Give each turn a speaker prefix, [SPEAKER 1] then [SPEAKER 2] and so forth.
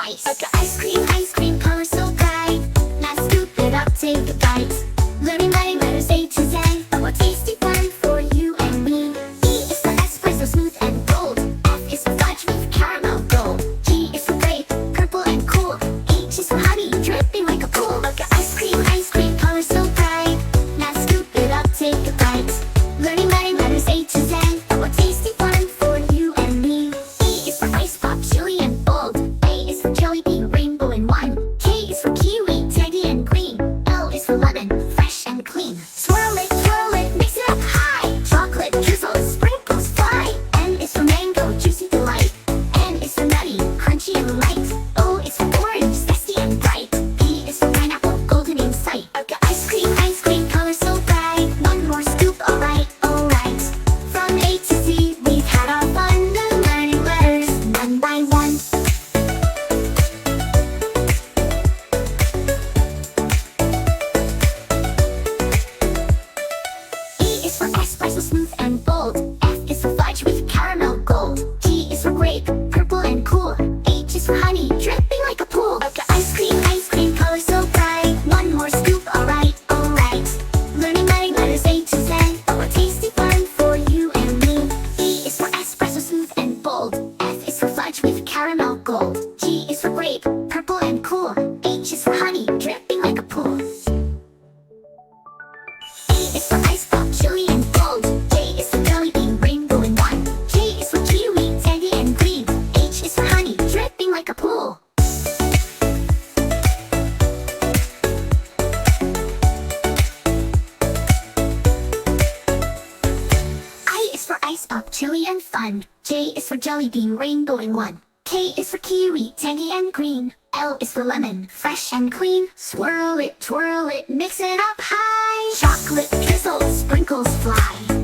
[SPEAKER 1] ice. Like ice cream, color so bright. Now scoop it up, take a bite. Learning writing letters A to Z. A more tasty fun for you and me. E is for espresso, smooth and bold. F is for fudge with caramel gold. G is for grape, purple and cool. H is for honey, dripping like a pool. Like ice cream, color so bright. Now scoop it up, take a bite. Learning writing letters A to Z. A more tasty fun for you and me. E is for ice pop, chili and bold. A is for jelly bean, rainbow in one. K is for kiwi, tangy and green. L is for lemon, fresh and clean. Swirl it, mix it up high. Chocolate drizzles, sprinkles fly. N is for mango, juicy delight. N is for nutty, crunchy and light. O is for orange, zesty and bright. P is for pineapple, golden in sight. I've got ice cream, color so bright. One more scoop, alright. From A to Z, we've had our fun. Learning letters, one by one. E is for espresso, smooth and bold. F is for fudge with caramel gold. G is for grape, purple and cool. H is for honey, dripping like a pool. I've got ice cream, color so bright. One more scoop, alright. Learning writing letters A to Z. A more tasty fun for you and me. E is for espresso, smooth and bold. F is for fudge with caramel gold. G is for grape, purple and cool. H is for honey, dripping like a pool. A is for ice pop, chili and gold. J is for jelly bean, rainbow in one. K is for kiwi, tangy and green. H is for honey, dripping like a pool. I is for ice pop, chili and fun. J is for jelly bean, rainbow in one. K is for kiwi, tangy and green. L is for lemon, fresh and clean. Swirl it, twirl it, mix it up high. Chocolate drizzles, sprinkles fly.